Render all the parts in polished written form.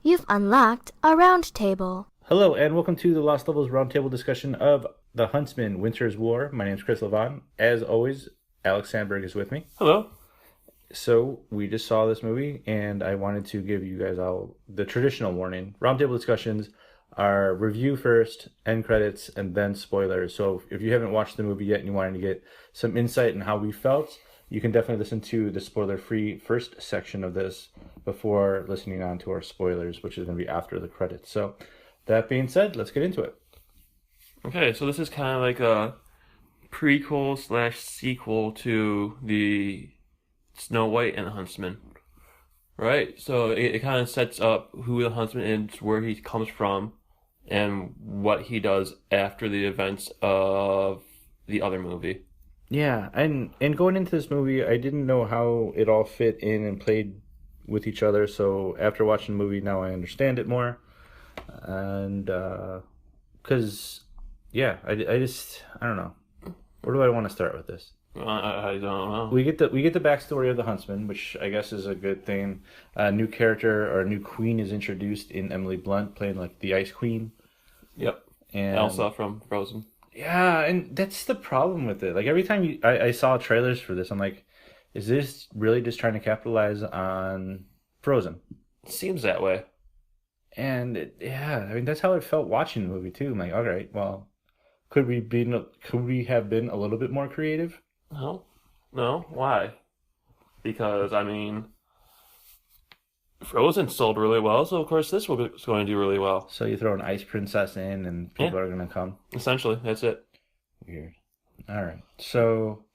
You've unlocked a Roundtable. Hello, and welcome to the Lost Levels Roundtable discussion of The Huntsman, Winter's War. My name is Chris Levon. As always, Alex Sandberg is with me. Hello. So, we just saw this movie, and I wanted to give you guys all the traditional warning. Roundtable discussions are review first, end credits, and then spoilers. So, if you haven't watched the movie yet and you wanted to get some insight on how we felt, you can definitely listen to the spoiler-free first section of this before listening on to our spoilers, which is going to be after the credits. So, that being said, let's get into it. Okay, so this is kind of like a prequel / sequel to the Snow White and the Huntsman, right? So it kind of sets up who the Huntsman is, where he comes from, and what he does after the events of the other movie. Yeah, and going into this movie, I didn't know how it all fit in and played with each other. So after watching the movie, now I understand it more. And because I don't know, where do I want to start with this? I don't know. We get the backstory of the Huntsman, which I guess is a good thing. A new character or a new queen is introduced in Emily Blunt playing like the Ice Queen. Yep. And Elsa from Frozen. Yeah, and that's the problem with it. Like every time I saw trailers for this, I'm like, is this really just trying to capitalize on Frozen? It seems that way. And I mean that's how it felt watching the movie too. I'm like, all right, well, could we have been a little bit more creative? No. Why? Because I mean, Frozen sold really well, so of course this is going to do really well. So you throw an ice princess in, and people are going to come. Essentially, that's it. Weird. All right. So,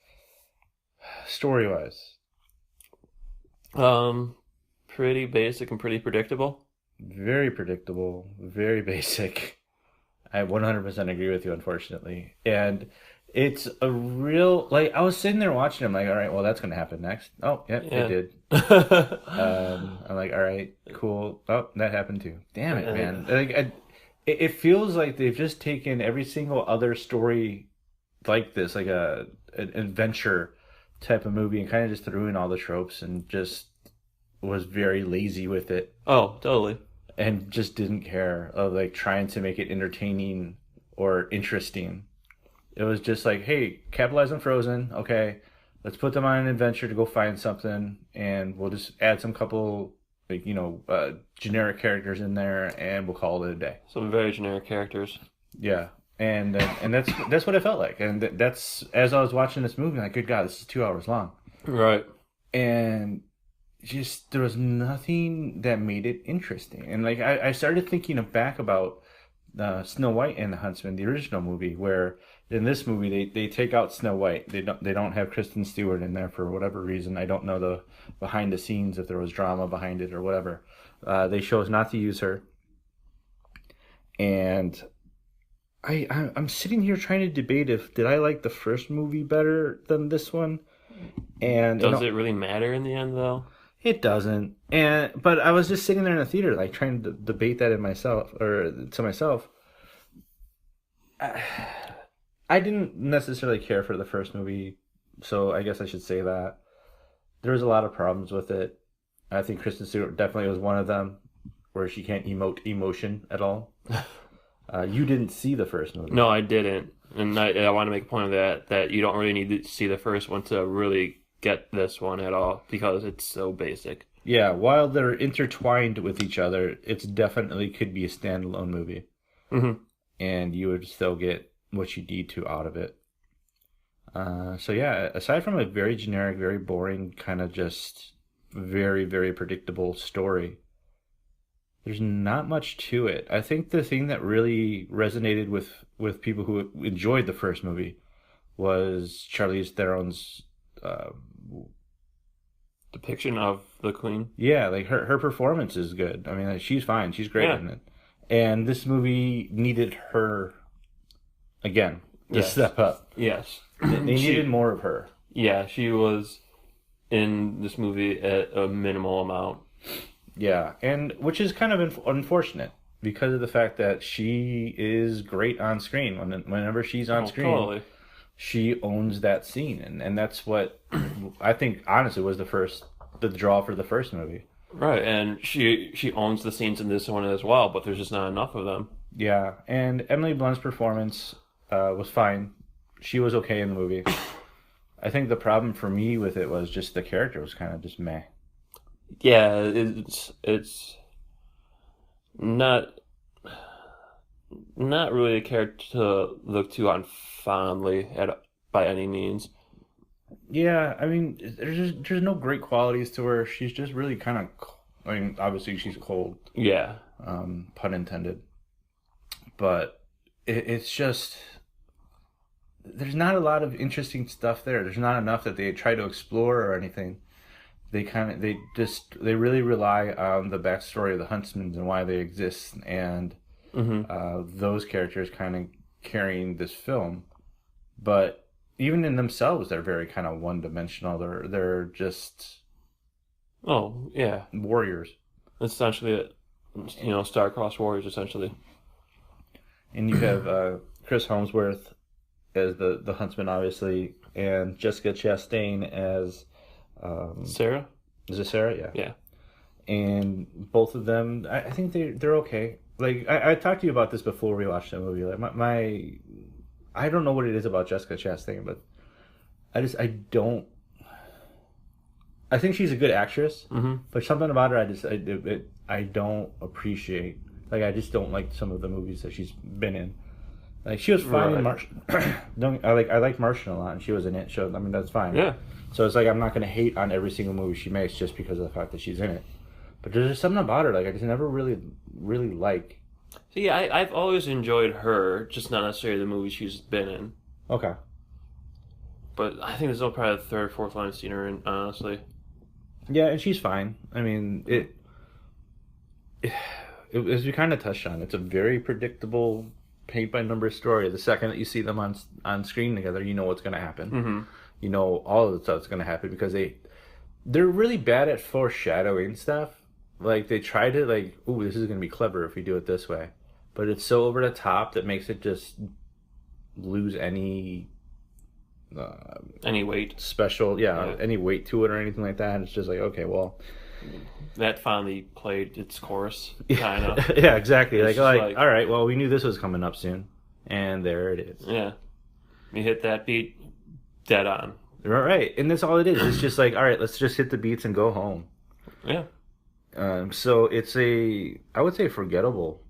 story-wise, pretty basic and pretty predictable. Very predictable, very basic. I 100% agree with you, unfortunately. And it's a real, like, I was sitting there watching him, like, all right, well, that's going to happen next. Oh, yeah, it did. I'm like, all right, cool. Oh, that happened too. Damn it, man. Like, it feels like they've just taken every single other story like this, like an adventure type of movie, and kind of just threw in all the tropes and just was very lazy with it. Oh, totally. And just didn't care of like trying to make it entertaining or interesting. It was just like, hey, capitalize on Frozen. Okay, let's put them on an adventure to go find something, and we'll just add some couple, like generic characters in there, and we'll call it a day. Some very generic characters. Yeah, and that's what it felt like, and that's as I was watching this movie, like, good God, this is 2 hours long. Right. And just there was nothing that made it interesting. And like I started thinking back about Snow White and the Huntsman, the original movie, where in this movie they take out Snow White. They don't have Kristen Stewart in there for whatever reason. I don't know the behind the scenes, if there was drama behind it or whatever. They chose not to use her. And I'm sitting here trying to debate did I like the first movie better than this one? And does it really matter in the end though? It doesn't, but I was just sitting there in the theater, like trying to debate that to myself. I didn't necessarily care for the first movie, so I guess I should say that there was a lot of problems with it. I think Kristen Stewart definitely was one of them, where she can't emote emotion at all. You didn't see the first movie. No, I didn't, and I want to make a point of that you don't really need to see the first one to really get this one at all, because it's so basic. Yeah, while they're intertwined with each other, it's definitely could be a standalone movie. Mm-hmm. And you would still get what you need to out of it. So yeah, aside from a very generic, very boring, kind of just very, very predictable story, there's not much to it. I think the thing that really resonated with people who enjoyed the first movie was Charlize Theron's depiction of the Queen. Yeah, like her performance is good. I mean, like, she's fine. She's great in it. And this movie needed her again to step up. Yes. They needed more of her. Yeah, she was in this movie at a minimal amount. Yeah, and which is kind of unfortunate because of the fact that she is great on screen. Whenever she's on screen, totally. She owns that scene, and that's what I think honestly was the draw for the first movie. Right, and she owns the scenes in this one as well, but there's just not enough of them. Yeah, and Emily Blunt's performance was fine. She was okay in the movie. I think the problem for me with it was just the character was kind of just meh. Yeah, it's not not really a character to look to on fondly by any means. Yeah, I mean, there's no great qualities to her. She's just really kind of, I mean, obviously she's cold, Yeah. pun intended. But it's just there's not a lot of interesting stuff there. There's not enough that they try to explore or anything. They really rely on the backstory of the Huntsmans and why they exist, and those characters kind of carrying this film. But even in themselves, they're very kind of one dimensional. They're just Oh, yeah. warriors, Essentially, star-crossed warriors, essentially. and you have Chris Hemsworth as the Huntsman, obviously, and Jessica Chastain as Sarah? is it Sarah? Yeah. Yeah. And both of them, I think they're okay. Like I talked to you about this before we watched the movie. Like my I don't know what it is about Jessica Chastain, but I don't. I think she's a good actress, but something about her I don't appreciate. Like I just don't like some of the movies that she's been in. Like she was fine in Martian. I like Martian a lot, and she was in it. So I mean that's fine. Yeah. So it's like I'm not gonna hate on every single movie she makes just because of the fact that she's in it. But there's just something about her like I just never really like. So yeah, I've always enjoyed her, just not necessarily the movies she's been in. Okay. But I think this is probably the third, fourth line I've seen her in, honestly. Yeah, and she's fine. I mean, as we kind of touched on, it's a very predictable paint by number story. The second that you see them on screen together, you know what's going to happen. Mm-hmm. You know all of the stuff that's going to happen because they're really bad at foreshadowing stuff. Like they try to like, ooh, this is going to be clever if we do it this way, but it's so over the top that makes it just lose any weight. special, any weight to it or anything like that. It's just like, okay, well, that finally played its course, kind of. yeah, exactly. It's Like, all right, well, we knew this was coming up soon, and there it is. Yeah, you hit that beat, dead on. Right, and that's all it is. It's just like, all right, let's just hit the beats and go home. Yeah. So it's I would say, forgettable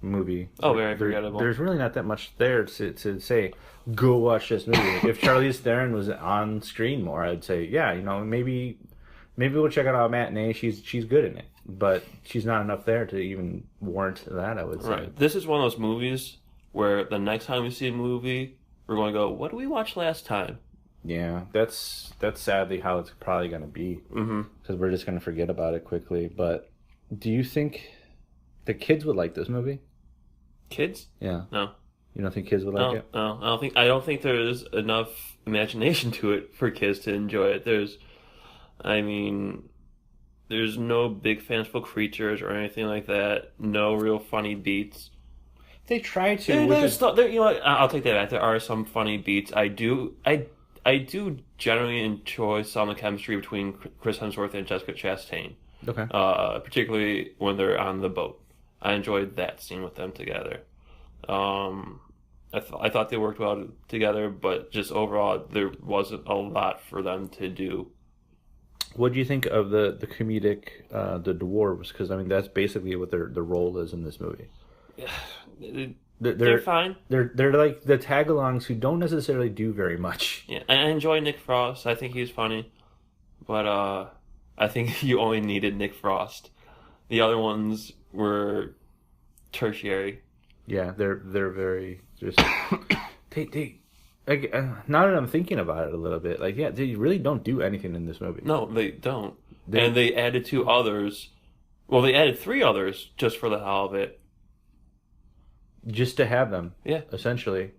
movie. Oh, very forgettable. There's really not that much there to say, go watch this movie. If Charlize Theron was on screen more, I'd say, yeah, maybe we'll check it out matinee. She's good in it, but she's not enough there to even warrant that, I would say. Right. This is one of those movies where the next time we see a movie, we're going to go, what did we watch last time? Yeah, that's sadly how it's probably going to be. Because we're just going to forget about it quickly. But do you think the kids would like this movie? Kids? Yeah. No. You don't think kids would like it? No. I don't think there's enough imagination to it for kids to enjoy it. There's no big fanciful creatures or anything like that. No real funny beats. They try to. I'll take that back. There are some funny beats. I do generally enjoy some of the chemistry between Chris Hemsworth and Jessica Chastain. Okay. Particularly when they're on the boat. I enjoyed that scene with them together. I thought they worked well together, but just overall, there wasn't a lot for them to do. What do you think of the comedic, the dwarves? Because I mean, that's basically what their role is in this movie. They're fine. They're like the tag-alongs who don't necessarily do very much. Yeah, I enjoy Nick Frost. I think he's funny, but I think you only needed Nick Frost. The other ones were tertiary. Yeah, they're very just like, now that I'm thinking about it a little bit, like, yeah, they really don't do anything in this movie. No, they don't. And they added 2 others. Well, they added 3 others just for the hell of it. Just to have them. Yeah. Essentially.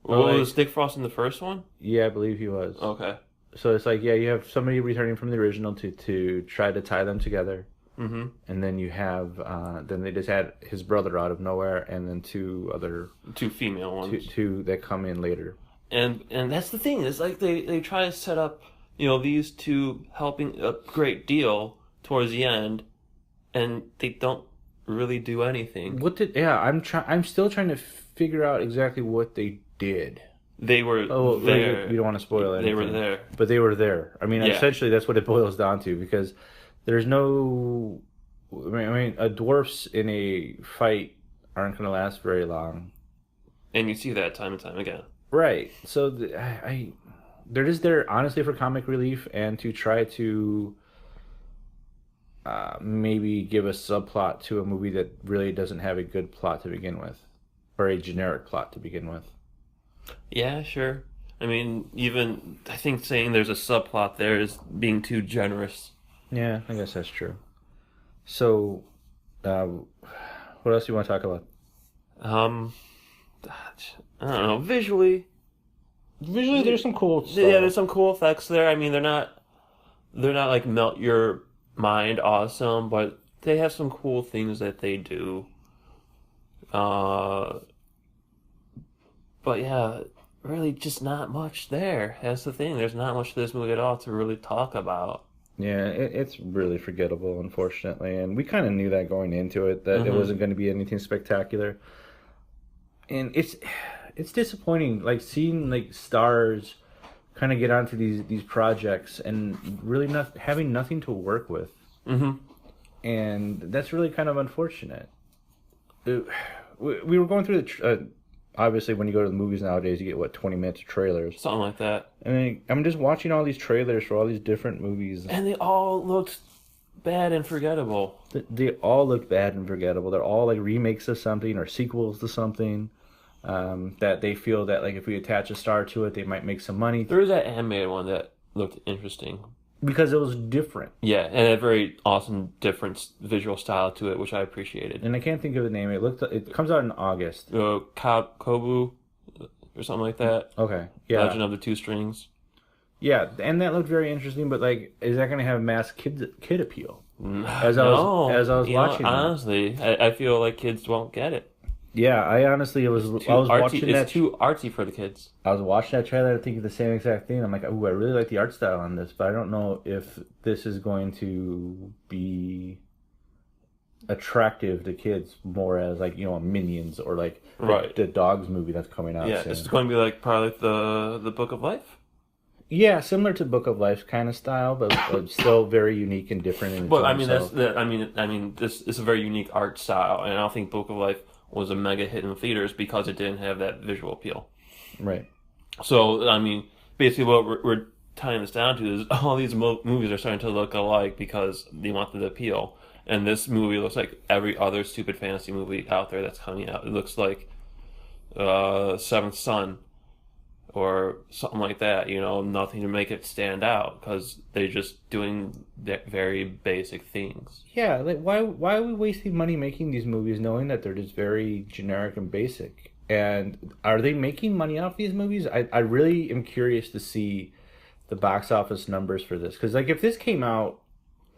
Well, was Nick Frost in the first one? Yeah, I believe he was. Okay. So it's like, yeah, you have somebody returning from the original to try to tie them together. Mm-hmm. And then you have, then they just had his brother out of nowhere, and then 2 female ones. Two that come in later. And that's the thing. It's like they try to set up, these 2 helping a great deal towards the end, and they don't really do anything. I'm still trying to figure out exactly what they did. They were there. We don't want to spoil anything. They were there. But they were there. I mean, Yeah. essentially, that's what it boils down to, because there's no... I mean, dwarfs in a fight aren't going to last very long. And you see that time and time again. Right. So they're just there, honestly, for comic relief and to try to maybe give a subplot to a movie that really doesn't have a good plot to begin with, or a generic plot to begin with. Yeah, sure. I mean, even I think saying there's a subplot there is being too generous. Yeah, I guess that's true. So, what else do you want to talk about? I don't know. Visually, There's some cool stuff. yeah, there's some cool effects there. I mean, they're not like melt your mind awesome, but they have some cool things that they do. But yeah, really just not much there. That's the thing. There's not much to this movie at all to really talk about. Yeah, it's really forgettable, unfortunately, and we kind of knew that going into it, that it wasn't going to be anything spectacular. And it's disappointing, like seeing like stars kind of get onto these projects and really not having nothing to work with. And that's really kind of unfortunate. We were going through the obviously when you go to the movies nowadays, you get what, 20 minutes of trailers, Something like that. and I'm just watching all these trailers for all these different movies, And they all looked bad and forgettable. they all look bad and forgettable. They're all like remakes of something or sequels to something, that they feel that like if we attach a star to it, they might make some money There was that animated one that looked interesting. because it was different. Yeah, and a very awesome, different visual style to it, which I appreciated. And I can't think of the name. It comes out in August. Kobu, or something like that. Okay, yeah, Legend of the Two Strings. yeah, and that looked very interesting. But like, is that going to have mass kid appeal? As I was watching that. Honestly, I feel like kids won't get it. Yeah, I honestly I was watching that. It's too artsy for the kids. I was watching that trailer and thinking the same exact thing. I'm like, ooh, I really like the art style on this, but I don't know if this is going to be attractive to kids more as like, you know, Minions or like the Dogs movie that's coming out. Yeah, soon. it's going to be like probably the Book of Life. Yeah, similar to Book of Life kind of style, but still very unique and different. In its But I own mean, self. this is a very unique art style, and I don't think Book of Life was a mega hit in theaters because it didn't have that visual appeal. Right. So, I mean, basically what we're tying this down to is all these movies are starting to look alike because they want the appeal. And this movie looks like every other stupid fantasy movie out there that's coming out. It looks like Seventh Son or something like that, you know, nothing to make it stand out because they're just doing very basic things. Yeah, like why are we wasting money making these movies knowing that they're just very generic and basic? And are they making money off these movies? I really am curious to see the box office numbers for this, because like if this came out,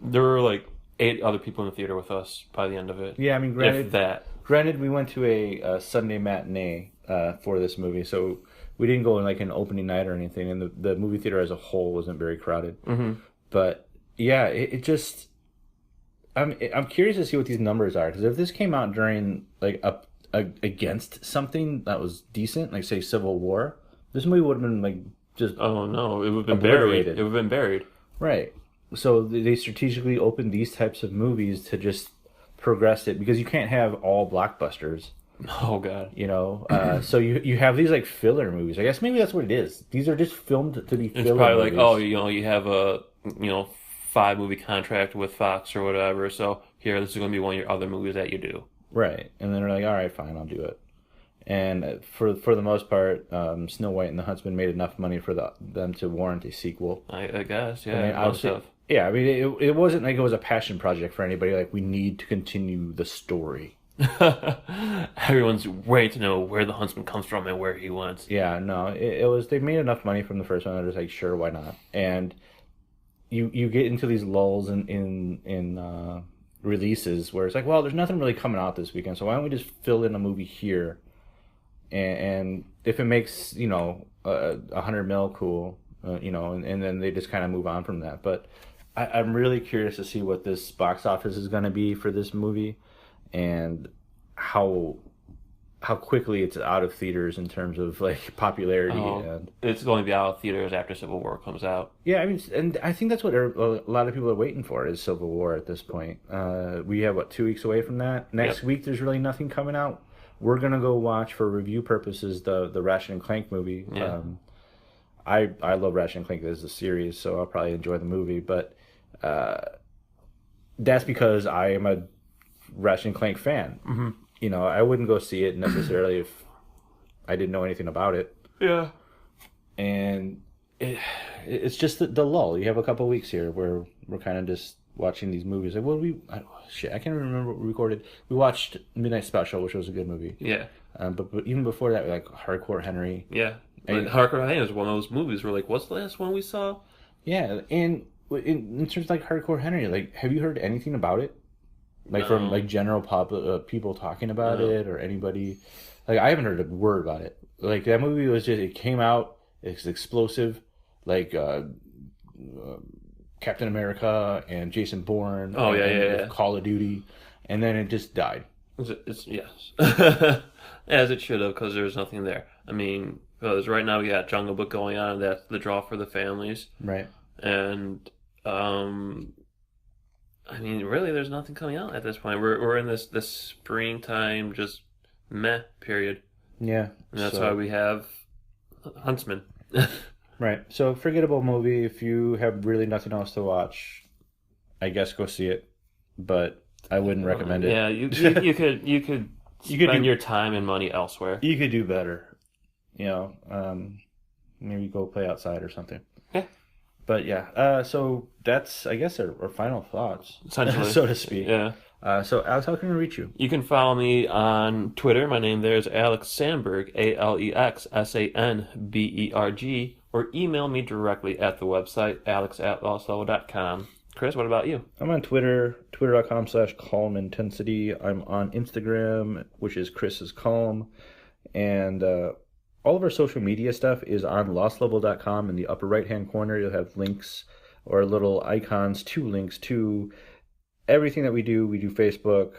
there were like 8 other people in the theater with us by the end of it. Yeah, I mean, granted, we went to a Sunday matinee for this movie, so we didn't go in like an opening night or anything, and the movie theater as a whole wasn't very crowded. But yeah, it just I'm curious to see what these numbers are, because if this came out during like against something that was decent, like say Civil War, this movie would have been like just it would have been buried. It would have been buried. Right. So they strategically opened these types of movies to just progress it, because you can't have all blockbusters. Oh God. You know, so you have these like filler movies. I guess maybe that's what it is. These are just filmed to be filler. It's probably movies. like, oh, you know, you have a 5-movie contract with Fox or whatever. So here, this is going to be one of your other movies that you do. Right, and then they're like, all right, fine, I'll do it. And for the most part, Snow White and the Huntsman made enough money for them to warrant a sequel. I guess, yeah. I mean, yeah, I mean, it wasn't like it was a passion project for anybody. Like, we need to continue the story. Everyone's waiting to know where the Huntsman comes from and where he went. Yeah, no, it was, they made enough money from the first one. They're just like, sure, why not? And you get into these lulls in releases where it's like, well, there's nothing really coming out this weekend, so why don't we just fill in a movie here? And if it makes, you know, 100 mil, cool, you know, and then they just kind of move on from that. But I'm really curious to see what this box office is going to be for this movie, and how quickly it's out of theaters in terms of like popularity. And It's going to be out of theaters after Civil War comes out. yeah, I mean, and I think that's what a lot of people are waiting for is Civil War at this point. We have 2 weeks away from that. Next week, there's really nothing coming out. We're gonna go watch for review purposes the Ratchet and Clank movie. Yeah. I love Ratchet and Clank as a series, so I'll probably enjoy the movie. But that's because I am a Ratchet and Clank fan. Mm-hmm. You know, I wouldn't go see it necessarily if I didn't know anything about it. Yeah. And it's just the lull. You have a couple of weeks here where we're kind of just watching these movies. Like, I can't even remember what we recorded. We watched Midnight Special, which was a good movie. Yeah. But even before that, like Hardcore Henry. Yeah. And Hardcore Henry is one of those movies where, like, what's the last one we saw? Yeah, and in terms of like Hardcore Henry, like, have you heard anything about it? Like from like general people talking about it, or anybody? Like, I haven't heard a word about it. Like, that movie was just, it came out, it's explosive, like Captain America and Jason Bourne. Oh, and Call of Duty, and then it just died. It's yes, as it should have, because there's nothing there. I mean, because right now we got Jungle Book going on, and that's the draw for the families, Right. and I mean, really, there's nothing coming out at this point. We're in this springtime just meh period. Yeah, And that's why we have Huntsman. Right. So, forgettable movie. If you have really nothing else to watch, I guess go see it. But I wouldn't recommend it. Yeah, you could spend your time and money elsewhere. You could do better. You know, maybe go play outside or something. Yeah. But yeah, so that's, I guess, our final thoughts, Essentially. so to speak. Yeah. So, Alex, how can we reach you? You can follow me on Twitter. My name there is Alex Sandberg, AlexSanberg, or email me directly at the website, alex@lostlevel.com. Chris, what about you? I'm on Twitter, twitter.com/calmintensity. I'm on Instagram, which is Chris's Calm. And all of our social media stuff is on lostlevel.com. In the upper right-hand corner, you'll have links or little icons, 2 links to everything that we do. We do Facebook,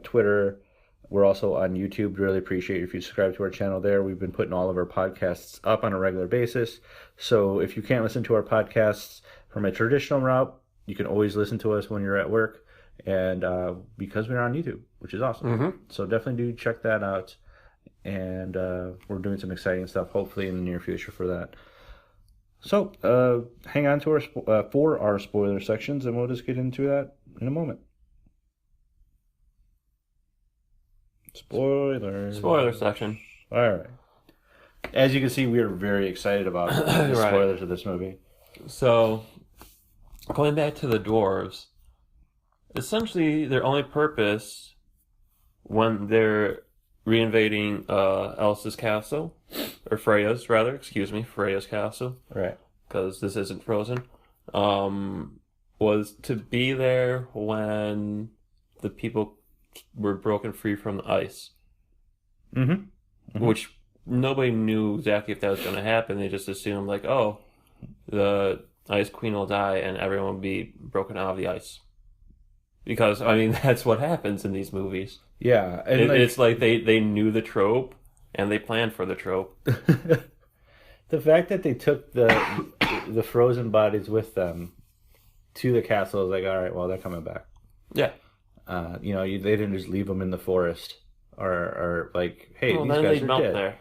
Twitter. We're also on YouTube. Really appreciate if you subscribe to our channel there. We've been putting all of our podcasts up on a regular basis. So if you can't listen to our podcasts from a traditional route, you can always listen to us when you're at work. And because we're on YouTube, which is awesome. Mm-hmm. So definitely do check that out. And we're doing some exciting stuff, hopefully in the near future for that. So hang on to for our spoiler sections, and we'll just get into that in a moment. Spoiler section. All right. As you can see, we are very excited about the spoilers of this movie. So, going back to the dwarves, essentially their only purpose when they're reinvading Elsa's castle, or Freya's rather, Freya's castle, Right. because this isn't frozen, was to be there when the people were broken free from the ice. Mm-hmm. Mm-hmm. Which nobody knew exactly if that was going to happen. They just assumed, like, oh, the Ice Queen will die and everyone will be broken out of the ice. Because, I mean, that's what happens in these movies. Yeah. And it's like they knew the trope and they planned for the trope. The fact that they took the frozen bodies with them to the castle is like, all right, well, they're coming back. Yeah. They didn't just leave them in the forest or like, hey, well, these then guys they'd are melt dead. there.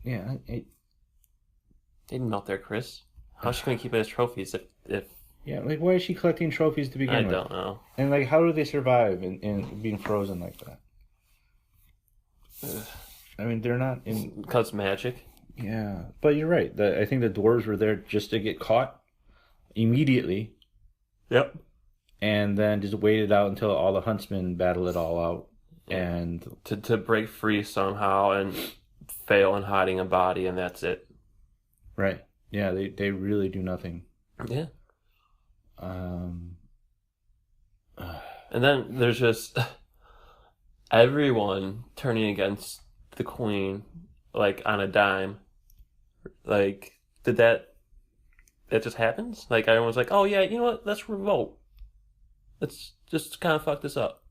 Yeah. They'd melt there, Chris. How's she going to keep it as trophies if Yeah, like, why is she collecting trophies to begin with? I don't know. And, like, how do they survive in being frozen like that? I mean, they're not in... Because magic. Yeah, but you're right. I think the dwarves were there just to get caught immediately. Yep. And then just waited out until all the huntsmen battle it all out. And To break free somehow and fail in hiding a body, and that's it. right. Yeah, they really do nothing. Yeah. Um, And then there's just everyone turning against the queen, like, on a dime. Like, did that that just happens. Like everyone's like, oh yeah, you know what? Let's revolt. Let's just kind of fuck this up.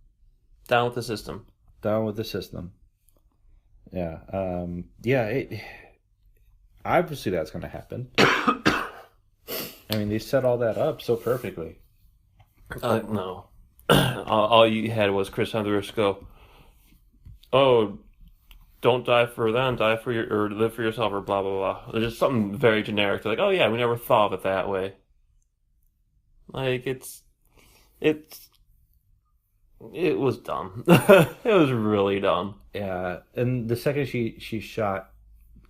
Down with the system. Down with the system. Yeah. Obviously that's going to happen. I mean, they set all that up so perfectly. No. all you had was Chris Hemsworth go, oh, don't die for them, die for or live for yourself, or blah, blah, blah. There's just something very generic. They're like, oh yeah, we never thought of it that way. Like, it was dumb. It was really dumb. Yeah, and the second she shot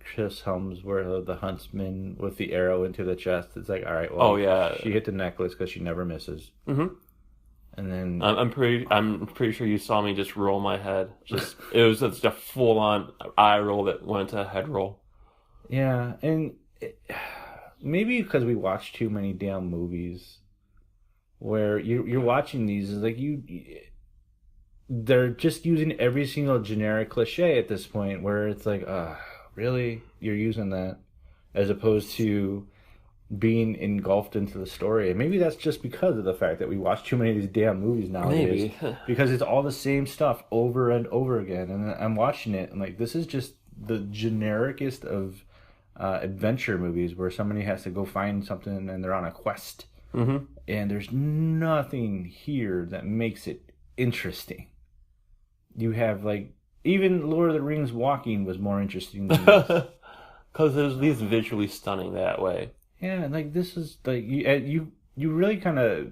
Chris Hemsworth, the Huntsman, with the arrow into the chest, it's like, all right, well, oh yeah, she hit the necklace because she never misses. Mm-hmm. And then I'm pretty sure you saw me just roll my head. It was just a full on eye roll that went to head roll. Yeah, and maybe because we watch too many damn movies, where you're watching these, is like they're just using every single generic cliche at this point, where it's like, really, you're using that, as opposed to being engulfed into the story. And maybe that's just because of the fact that we watch too many of these damn movies nowadays. Maybe. Because it's all the same stuff over and over again. And I'm watching it, and like, this is just the genericest of adventure movies, where somebody has to go find something and they're on a quest. Mm-hmm. And there's nothing here that makes it interesting. You have, like, even Lord of the Rings Walking was more interesting than this. Because it was at least visually stunning that way. Yeah, like, this is like, you really kind of,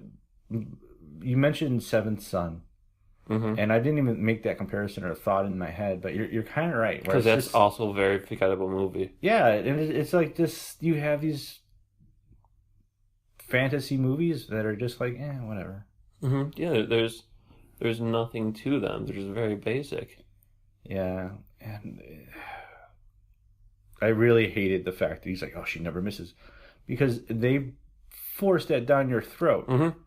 you mentioned Seventh Son, Mm-hmm. and I didn't even make that comparison or thought in my head, but you're kind of right. Because that's also a very forgettable movie. Yeah, and it's like this. You have these fantasy movies that are just like, whatever. Mm-hmm. Yeah, there's nothing to them. They're just very basic. Yeah, and I really hated the fact that he's like, oh, she never misses, because they force that down your throat. Mm-hmm.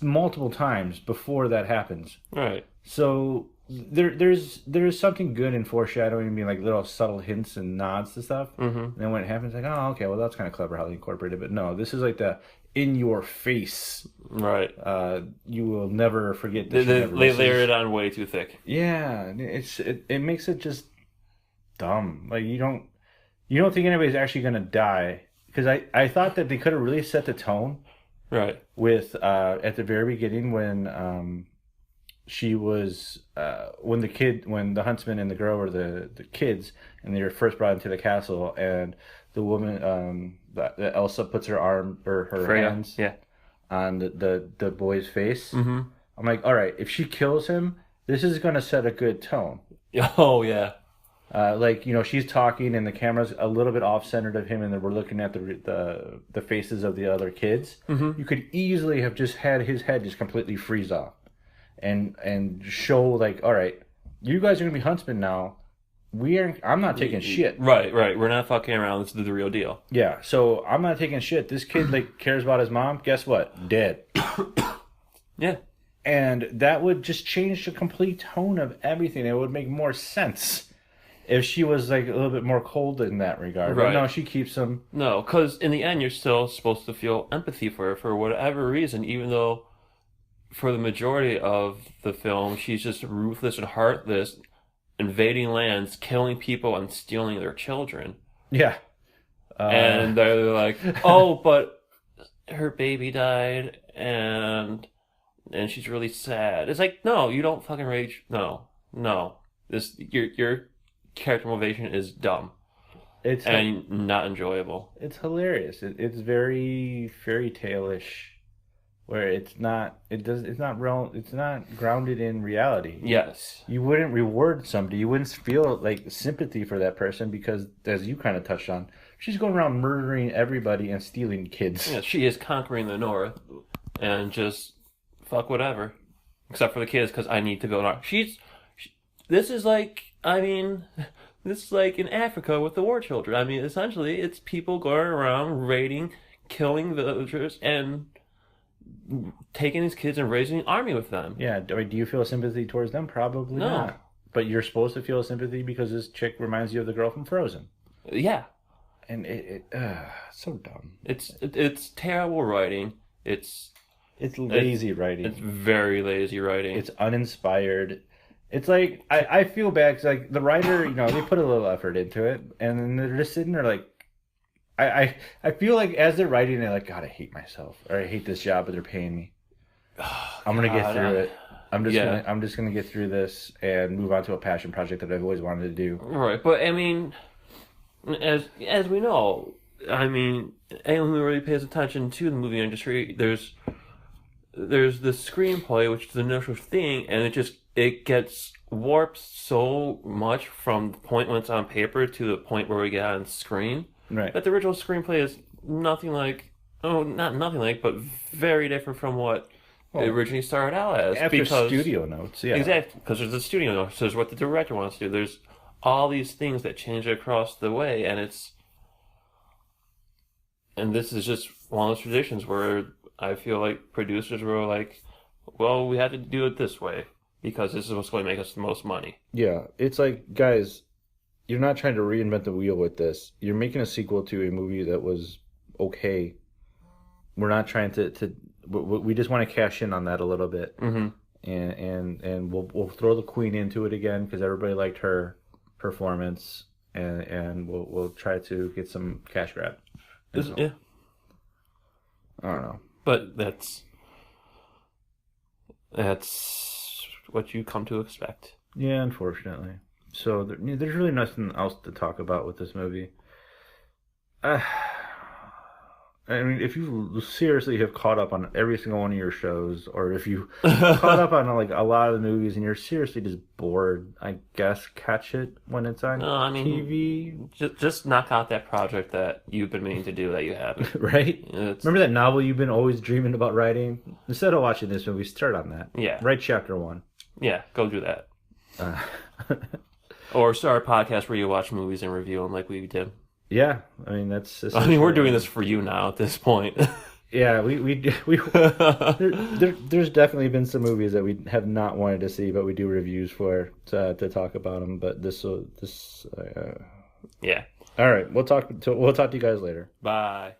Multiple times before that happens. Right. So there's something good in foreshadowing, being like little subtle hints and nods to stuff. Mm-hmm. And then when it happens, like, oh, okay, well, that's kind of clever how they incorporated it. But no, this is like the in your face. Right. You will never forget They this. layer it on way too thick. Yeah, it makes it just dumb. Like, you don't think anybody's actually gonna die, because I thought that they could have really set the tone. Right. With at the very beginning, when she was when the huntsman and the girl were the kids, and they were first brought into the castle, and the woman the Elsa puts her arm or her Freya. hands Yeah. on the boy's face. Mm-hmm. I'm like, all right, if she kills him, this is gonna set a good tone. Oh yeah. Like, she's talking and the camera's a little bit off-centered of him, and then we're looking at the faces of the other kids. Mm-hmm. You could easily have just had his head just completely freeze off, and show, like, all right, you guys are gonna be huntsmen now. I'm not taking shit. Right. We're not fucking around. This is the real deal. Yeah, so I'm not taking shit. This kid, like, cares about his mom. Guess what? Dead. Yeah. And that would just change the complete tone of everything. It would make more sense if she was, like, a little bit more cold in that regard. Right. But no, she keeps him. No, because in the end, you're still supposed to feel empathy for her for whatever reason, even though for the majority of the film, she's just ruthless and heartless, invading lands, killing people, and stealing their children. Yeah. And they're like, oh, but her baby died, and she's really sad. It's like, no, you don't fucking rage. No. Your character motivation is dumb. And not enjoyable. It's hilarious. It's very fairy tale-ish, where it's not grounded in reality. Yes. You wouldn't reward somebody. You wouldn't feel like sympathy for that person, because, as you kind of touched on, she's going around murdering everybody and stealing kids. Yeah, she is conquering the north and just fuck whatever, except for the kids, because I need to go north. This is like in Africa with the war children. I mean, essentially, it's people going around raiding, killing villagers, and taking these kids and raising an army with them. Yeah, do you feel sympathy towards them? Probably No. not. But you're supposed to feel sympathy because this chick reminds you of the girl from Frozen. Yeah. and so dumb. It's terrible writing. It's lazy writing. It's very lazy writing. It's uninspired. It's like I feel bad because like the writer, they put a little effort into it, and then they're just sitting there like, I feel like as they're writing it, like, God, I hate myself, or I hate this job, but they're paying me. I'm gonna get through it. I'm just gonna get through this and move on to a passion project that I've always wanted to do. Right, but I mean, as we know, I mean, anyone who really pays attention to the movie industry, there's the screenplay, which is the initial thing, and it gets warped so much from the point when it's on paper to the point where we get on screen. Right. That the original screenplay is nothing like, not nothing like, but very different from what it originally started out as. After studio notes, yeah. Exactly, because there's the studio notes, there's what the director wants to do, there's all these things that change across the way, and this is just one of those traditions where I feel like producers were like, well, we had to do it this way because this is what's going to make us the most money. Yeah, it's like, guys, you're not trying to reinvent the wheel with this. You're making a sequel to a movie that was okay. We're not trying to we just want to cash in on that a little bit. Mm-hmm. And we'll throw the queen into it again because everybody liked her performance, and we'll try to get some cash grab. Yeah. I don't know. But that's what you come to expect. Yeah, unfortunately. So there's really nothing else to talk about with this movie. I mean, if you seriously have caught up on every single one of your shows, or if you caught up on like a lot of the movies and you're seriously just bored, I guess catch it when it's on TV. Just knock out that project that you've been meaning to do that you haven't. Right? Remember that novel you've been always dreaming about writing? Instead of watching this movie, start on that. Yeah. Write chapter 1. Yeah, go do that. Or start a podcast where you watch movies and review them like we did. Yeah, I mean that's. I mean, we're doing this for you now at this point. Yeah, we there's definitely been some movies that we have not wanted to see, but we do reviews for to talk about them. But yeah. All right, we'll talk to you guys later. Bye.